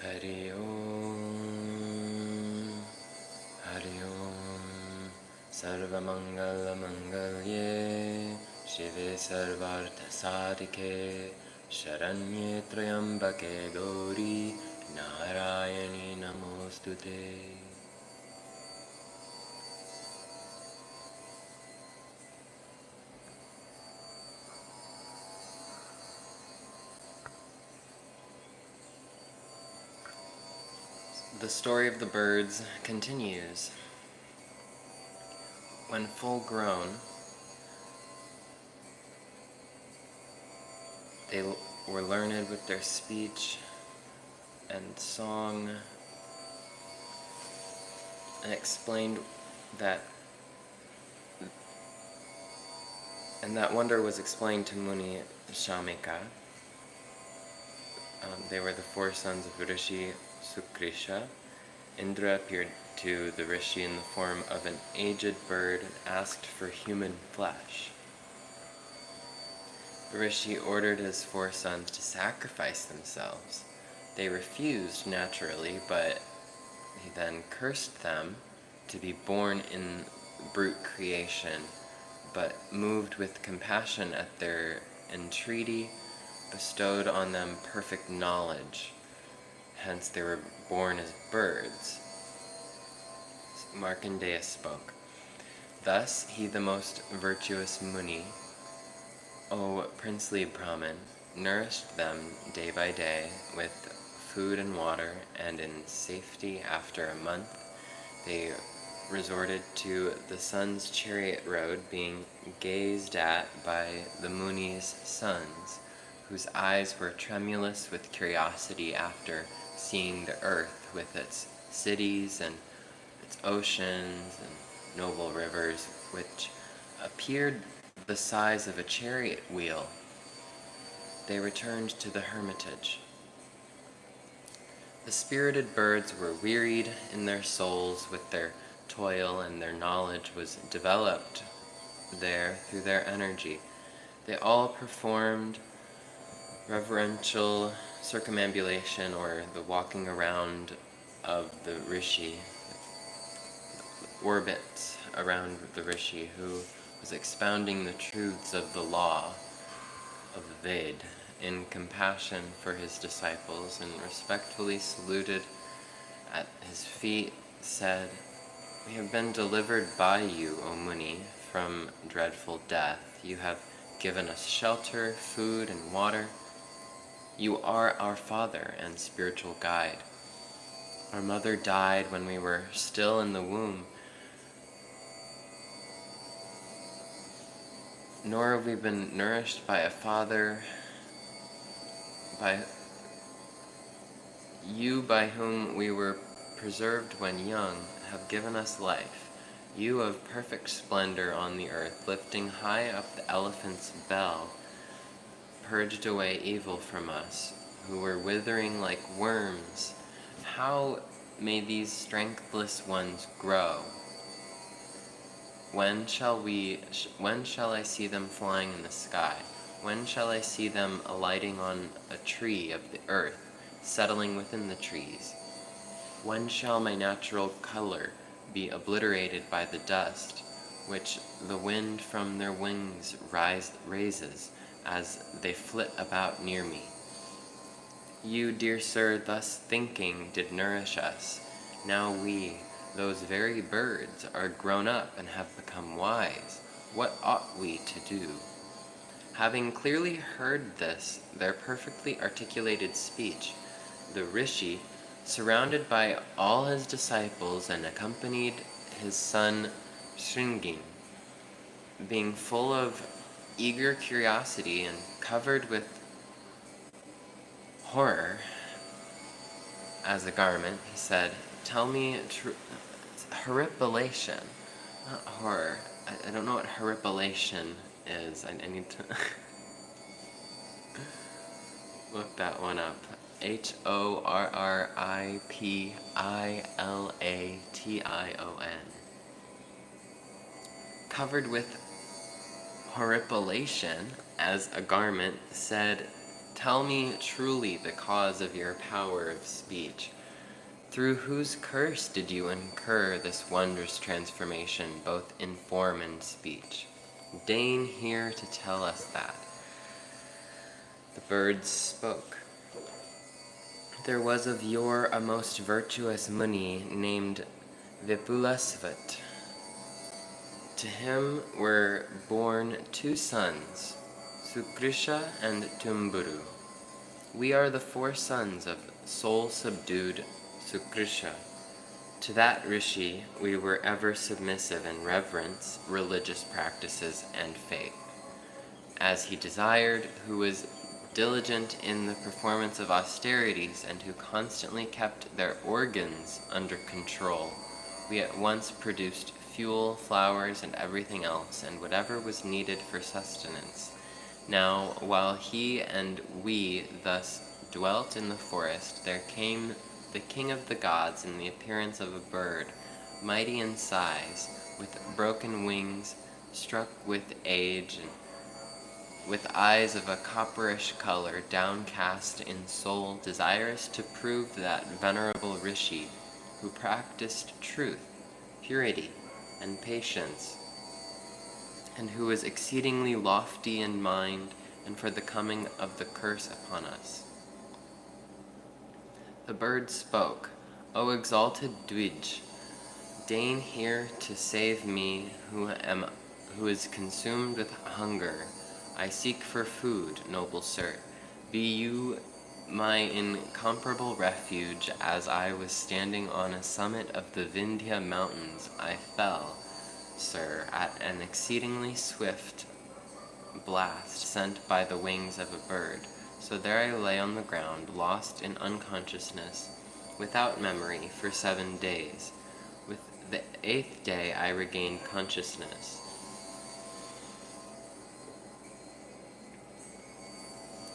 Hari Om, Hari Om, Sarva Mangala Mangalye, Shive Sarvartha Sadike, Sharanye Trayambake Gauri, Narayani Namostute. The story of the birds continues. When full grown, they were learned with their speech and song, and explained that, and that wonder was explained to Muni Shamika. They were the four sons of Rishi Sukrisha. Indra appeared to the Rishi in the form of an aged bird and asked for human flesh. The Rishi ordered his four sons to sacrifice themselves. They refused naturally, but he then cursed them to be born in brute creation, but moved with compassion at their entreaty, bestowed on them perfect knowledge. Hence they were born as birds. Markandey spoke. Thus he, the most virtuous Muni, O princely Brahmin, nourished them day by day with food and water, and in safety after a month they resorted to the sun's chariot road, being gazed at by the Muni's sons, whose eyes were tremulous with curiosity after seeing the earth with its cities and its oceans and noble rivers, which appeared the size of a chariot wheel. They returned to the hermitage. The spirited birds were wearied in their souls with their toil, and their knowledge was developed there through their energy. They all performed reverential circumambulation, or the walking around of the Rishi, orbits around the Rishi, who was expounding the truths of the law of Ved in compassion for his disciples, and respectfully saluted at his feet, said, "We have been delivered by you, O Muni, from dreadful death. You have given us shelter, food, and water. You are our father and spiritual guide. Our mother died when we were still in the womb, nor have we been nourished by a father, by you by whom we were preserved when young, have given us life. You of perfect splendor on the earth, lifting high up the elephant's bell, purged away evil from us, who were withering like worms. How may these strengthless ones grow? When shall I see them flying in the sky? When shall I see them alighting on a tree of the earth, settling within the trees? When shall my natural color be obliterated by the dust, which the wind from their wings raises as they flit about near me? You, dear sir, thus thinking did nourish us. Now we, those very birds, are grown up and have become wise. What ought we to do?" Having clearly heard this, their perfectly articulated speech, the Rishi, surrounded by all his disciples and accompanied his son Shringin, being full of eager curiosity and covered with horror as a garment, he said, "Tell me horripilation, not horror. I don't know what horripilation is. I need to look that one up. HORRIPILATION. Covered with horripilation as a garment, said, Tell me truly the cause of your power of speech. Through whose curse did you incur this wondrous transformation, both in form and speech? Deign here to tell us that. The birds spoke. There was of yore a most virtuous Muni named Vipulasvat. To him were born 2 sons, Sukrisha and Tumburu. We are the 4 sons of soul-subdued Sukrisha. To that Rishi we were ever submissive in reverence, religious practices, and faith. As he desired, who was diligent in the performance of austerities and who constantly kept their organs under control, we at once produced fuel, flowers, and everything else, and whatever was needed for sustenance. Now, while he and we thus dwelt in the forest, there came the king of the gods in the appearance of a bird, mighty in size, with broken wings, struck with age, and with eyes of a copperish color, downcast in soul, desirous to prove that venerable Rishi, who practiced truth, purity, and patience, and who was exceedingly lofty in mind, and for the coming of the curse upon us. The bird spoke, O exalted Dwij, deign here to save me who is consumed with hunger. I seek for food, noble sir. Be you my incomparable refuge. As I was standing on a summit of the Vindhya mountains, I fell, sir, at an exceedingly swift blast sent by the wings of a bird. So there I lay on the ground, lost in unconsciousness, without memory, for 7 days. With the 8th day I regained consciousness.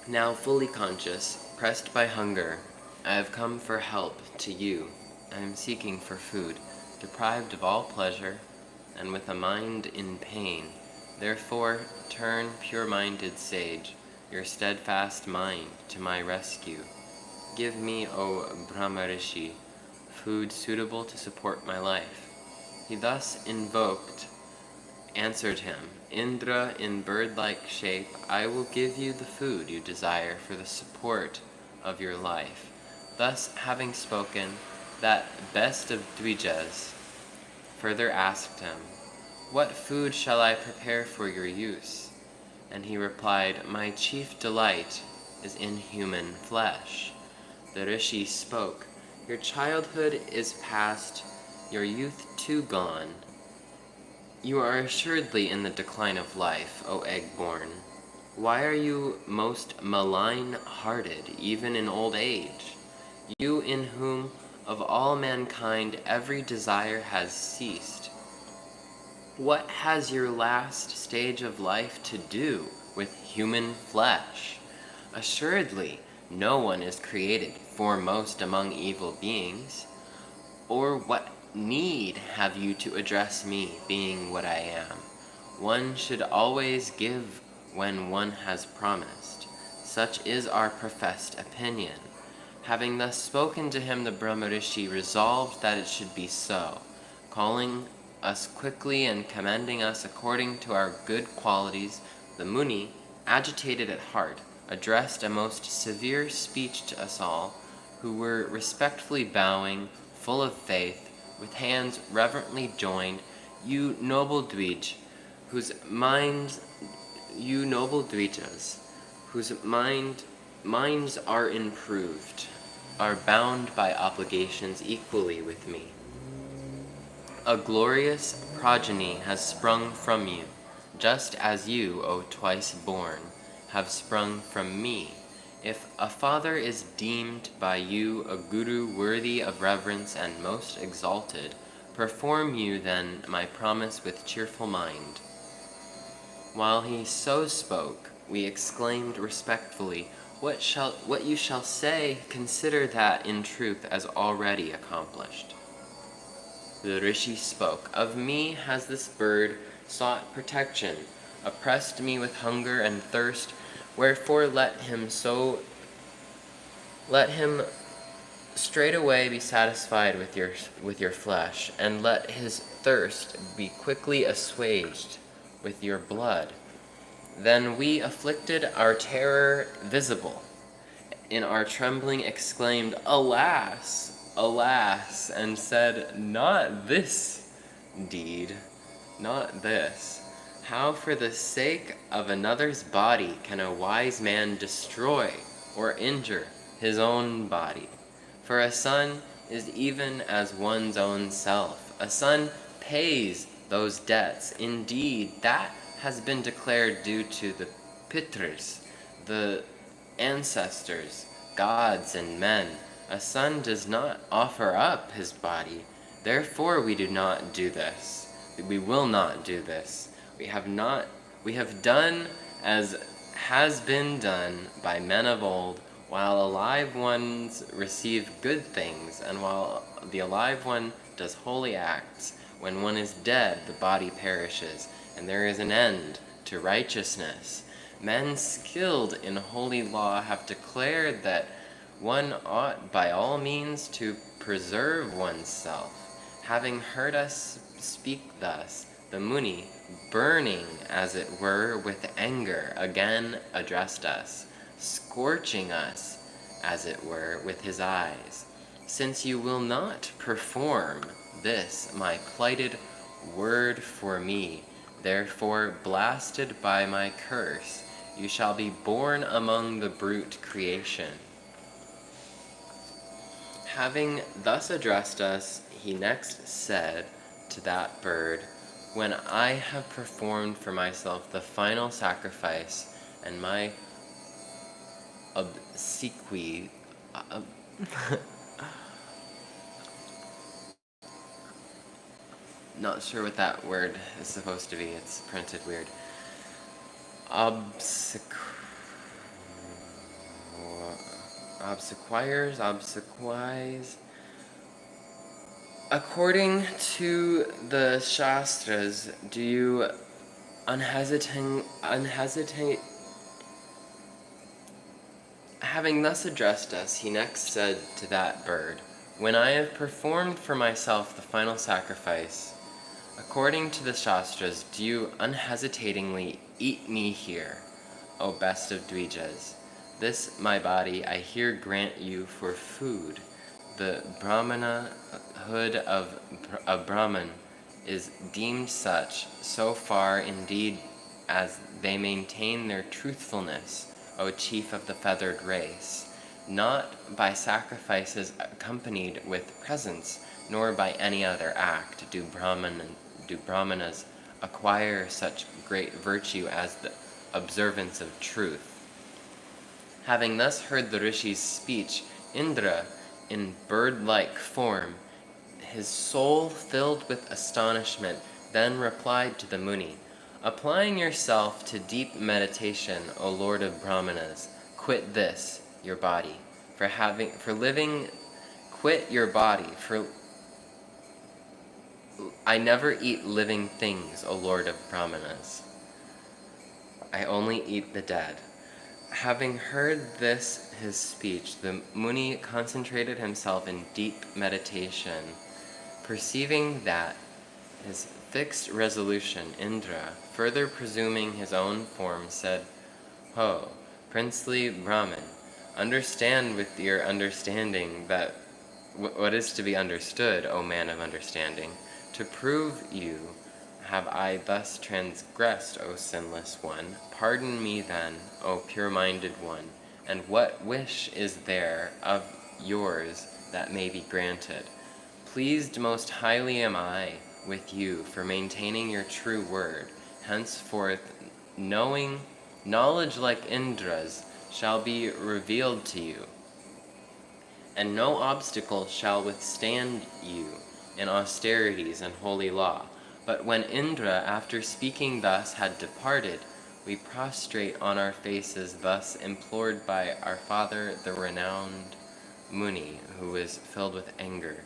Now fully conscious, pressed by hunger, I have come for help to you. I am seeking for food, deprived of all pleasure, and with a mind in pain. Therefore, turn, pure-minded sage, your steadfast mind to my rescue. Give me, O Brahmarishi, food suitable to support my life. He thus answered him, Indra, in bird-like shape, I will give you the food you desire for the support of your life. Thus, having spoken, that best of Dvijas further asked him, What food shall I prepare for your use? And he replied, My chief delight is in human flesh. The Rishi spoke, Your childhood is past, your youth too gone. You are assuredly in the decline of life, O egg-born. Why are you most malign-hearted, even in old age? You in whom of all mankind every desire has ceased. What has your last stage of life to do with human flesh? Assuredly, no one is created foremost among evil beings. Or what need have you to address me, being what I am? One should always give when one has promised. Such is our professed opinion. Having thus spoken to him, the Brahmarishi resolved that it should be so, calling us quickly and commending us according to our good qualities. The Muni, agitated at heart, addressed a most severe speech to us all, who were respectfully bowing, full of faith, with hands reverently joined. You noble Dvij, whose minds are improved, are bound by obligations equally with me. A glorious progeny has sprung from you, just as you, O twice born, have sprung from me. If a father is deemed by you a guru worthy of reverence and most exalted, perform you then my promise with cheerful mind. While he so spoke, we exclaimed respectfully, What you shall say, consider that in truth as already accomplished. The Rishi spoke, Of me has this bird sought protection, oppressed me with hunger and thirst, Wherefore let him straightway be satisfied with your flesh, and let his thirst be quickly assuaged with your blood. Then we afflicted our terror visible, in our trembling exclaimed, Alas, alas, and said, Not this deed, not this. How for the sake of another's body can a wise man destroy or injure his own body? For a son is even as one's own self. A son pays those debts. Indeed, that has been declared due to the Pitras, the ancestors, gods and men. A son does not offer up his body. Therefore we do not do this. We will not do this. We have done as has been done by men of old, while alive ones receive good things, and while the alive one does holy acts. When one is dead, the body perishes, and there is an end to righteousness. Men skilled in holy law have declared that one ought by all means to preserve oneself. Having heard us speak thus, the Muni, burning as it were with anger, again addressed us, scorching us as it were with his eyes. Since you will not perform this my plighted word for me, therefore blasted by my curse, you shall be born among the brute creation. Having thus addressed us, he next said to that bird, When I have performed for myself the final sacrifice, and my obsequies, not sure what that word is supposed to be, it's printed weird. Obsequies. According to the Shastras, do you unhesitate? Having thus addressed us, he next said to that bird, When I have performed for myself the final sacrifice, according to the Shastras, do you unhesitatingly eat me here, O best of Dvijas? This, my body, I here grant you for food. The Brahmanahood of Brahman is deemed such, so far indeed as they maintain their truthfulness, O chief of the feathered race, not by sacrifices accompanied with presents, nor by any other act do Brahmanas acquire such great virtue as the observance of truth. Having thus heard the Rishi's speech, Indra, in bird-like form, his soul filled with astonishment, then replied to the Muni, Applying yourself to deep meditation, O Lord of Brahmanas, quit this, your body. Quit your body, for I never eat living things, O Lord of Brahmanas. I only eat the dead. Having heard this his speech, the Muni concentrated himself in deep meditation. Perceiving that his fixed resolution, Indra, further presuming his own form, said, Ho, princely Brahmin, understand with your understanding that what is to be understood, O man of understanding. To prove you have I thus transgressed, O sinless one. Pardon me then, O pure-minded one, and what wish is there of yours that may be granted? Pleased most highly am I with you for maintaining your true word. Henceforth, knowledge like Indra's shall be revealed to you, and no obstacle shall withstand you in austerities and holy law. But when Indra, after speaking thus, had departed, we prostrate on our faces, thus implored by our father, the renowned Muni, who was filled with anger.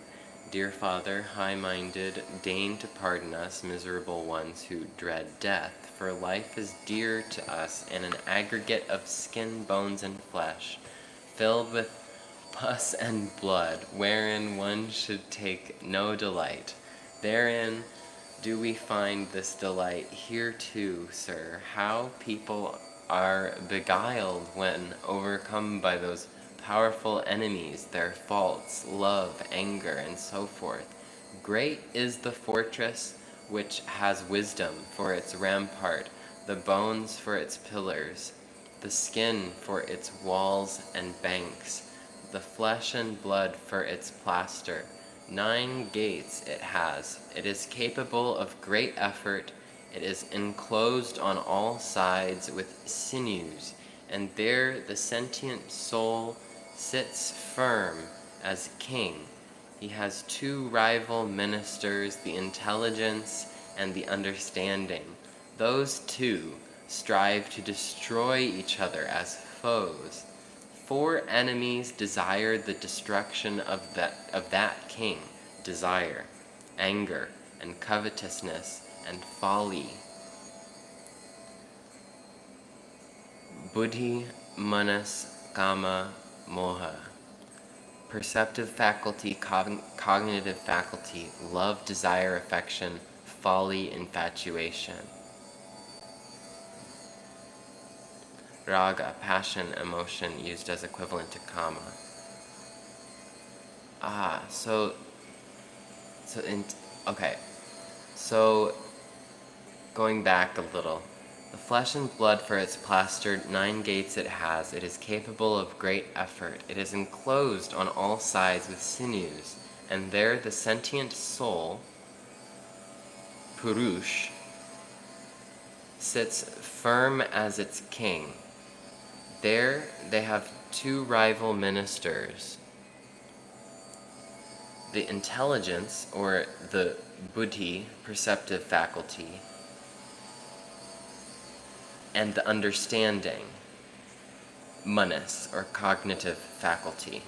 Dear Father, high-minded, deign to pardon us, miserable ones who dread death. for life is dear to us, and an aggregate of skin, bones, and flesh, filled with pus and blood, wherein one should take no delight. Therein do we find this delight. Here too, sir, how people are beguiled when overcome by those powerful enemies, their faults, love, anger, and so forth. Great is the fortress which has wisdom for its rampart, the bones for its pillars, the skin for its walls and banks, the flesh and blood for its plaster. 9 gates it has. It is capable of great effort. It is enclosed on all sides with sinews, and there the sentient soul sits firm as king. He has 2 rival ministers, the intelligence and the understanding. Those 2 strive to destroy each other as foes. 4 enemies desire the destruction of that king: desire, anger, and covetousness, and folly. Buddhi, manas, kama, moha. Perceptive faculty, cognitive faculty, love, desire, affection, folly, infatuation. Raga, passion, emotion, used as equivalent to kama. So going back a little. The flesh and blood for its plastered, 9 gates it has. It is capable of great effort. It is enclosed on all sides with sinews, and there the sentient soul, Purush, sits firm as its king. There they have 2 rival ministers. The intelligence, or the buddhi, perceptive faculty, and the understanding, manas, or cognitive faculty.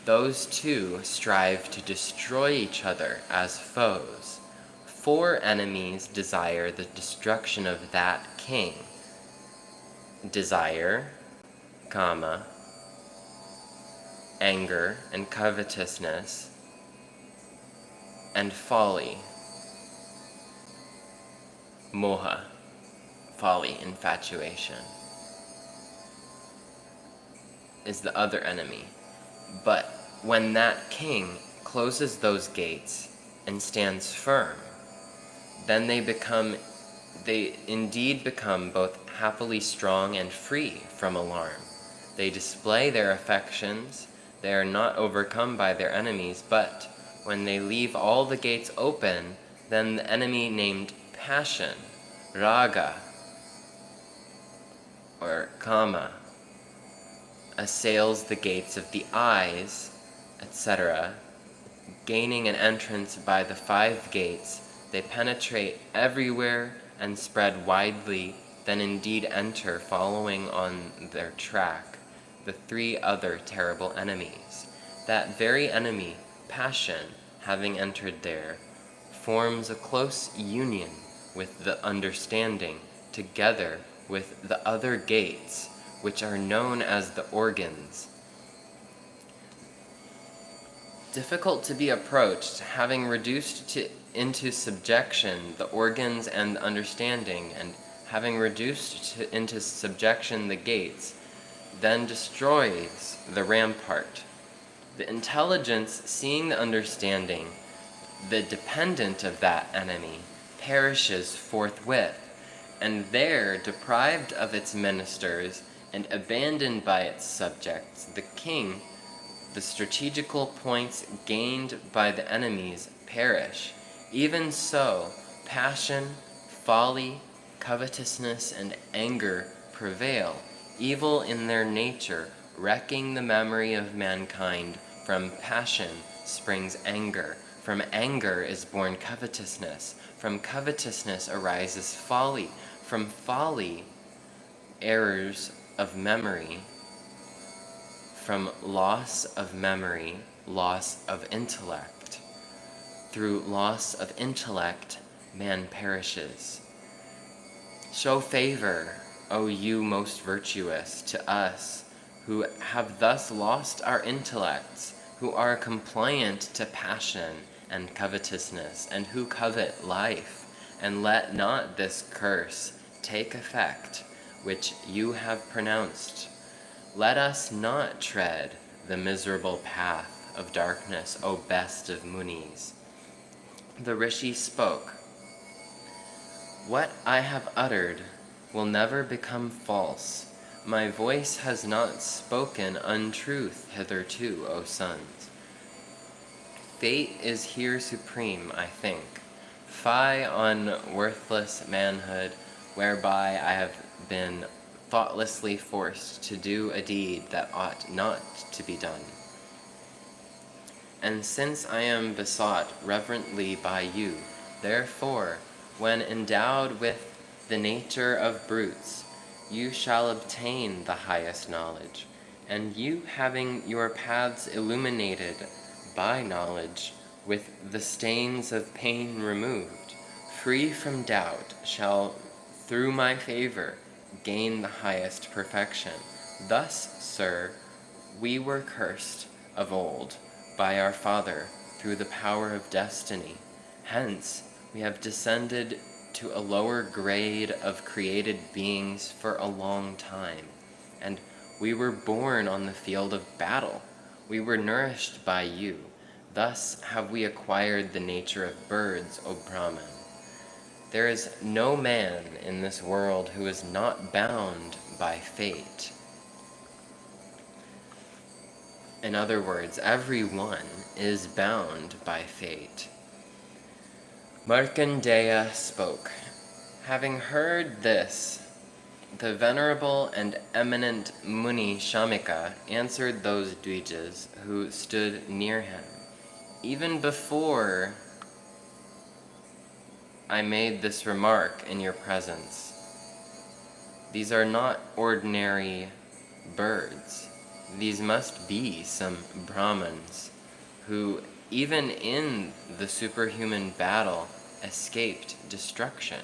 Those 2 strive to destroy each other as foes. 4 enemies desire the destruction of that king: desire, kama, anger and covetousness, and folly, moha, folly, infatuation, is the other enemy. But when that king closes those gates and stands firm, then they indeed become both happily strong and free from alarm. They display their affections. They are not overcome by their enemies, but when they leave all the gates open, then the enemy named passion, raga, or kama, assails the gates of the eyes, etc. Gaining an entrance by the 5 gates, they penetrate everywhere and spread widely, then indeed enter, following on their track, the 3 other terrible enemies. That very enemy, passion, having entered there, forms a close union with the understanding, together with the other gates, which are known as the organs. Difficult to be approached, having reduced into subjection the organs and the understanding, and having reduced into subjection the gates, then destroys the rampart. The intelligence, seeing the understanding, the dependent of that enemy, perishes forthwith, and there, deprived of its ministers and abandoned by its subjects, the king, the strategical points gained by the enemies perish. Even so, passion, folly, covetousness, and anger prevail, evil in their nature, wrecking the memory of mankind. From passion springs anger. From anger is born covetousness. From covetousness arises folly. From folly, errors of memory. From loss of memory, loss of intellect. Through loss of intellect, man perishes. Show favor, O you most virtuous, to us who have thus lost our intellects, who are compliant to passion and covetousness, and who covet life, and let not this curse take effect which you have pronounced. Let us not tread the miserable path of darkness, O best of Munis. The Rishi spoke. What I have uttered will never become false. My voice has not spoken untruth hitherto, O sons. Fate is here supreme, I think. Fie on worthless manhood, whereby I have been thoughtlessly forced to do a deed that ought not to be done. And since I am besought reverently by you, therefore, when endowed with the nature of brutes, you shall obtain the highest knowledge, and you having your paths illuminated by knowledge, with the stains of pain removed, free from doubt, shall, through my favor, gain the highest perfection. Thus, sir, we were cursed of old by our Father through the power of destiny. Hence, we have descended to a lower grade of created beings for a long time, and we were born on the field of battle. We were nourished by you. Thus have we acquired the nature of birds, O Brahman. There is no man in this world who is not bound by fate. In other words, everyone is bound by fate. Markandeya spoke. Having heard this, the venerable and eminent Muni Shamika answered those Dvijas who stood near him. Even before I made this remark in your presence, these are not ordinary birds. These must be some Brahmins who, even in the superhuman battle, escaped destruction.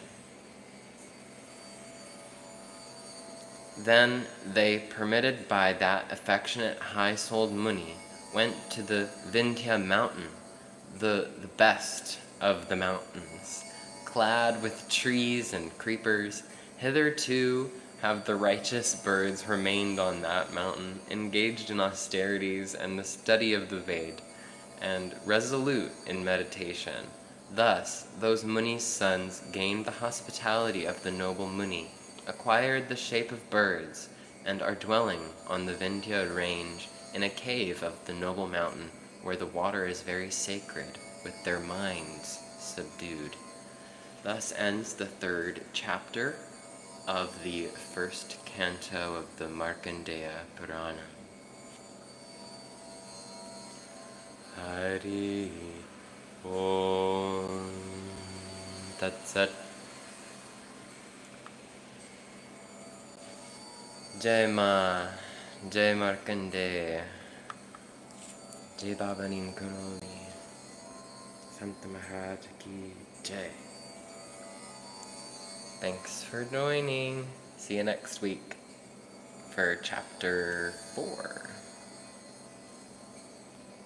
Then they, permitted by that affectionate high-souled Muni, went to the Vindhya mountain, the best of the mountains, clad with trees and creepers. Hitherto have the righteous birds remained on that mountain, engaged in austerities and the study of the Ved, and resolute in meditation. Thus, those Muni's sons gained the hospitality of the noble Muni, acquired the shape of birds, and are dwelling on the Vindhya range in a cave of the noble mountain, where the water is very sacred, with their minds subdued. Thus ends the 3rd chapter of the 1st canto of the Markandeya Purana. Hari Om Tat Sat. Jai Ma, Jai Markandey, Jai Baba Neem Karoli, Sant Maharaj Ki Jai. Thanks for joining. See you next week for chapter 4.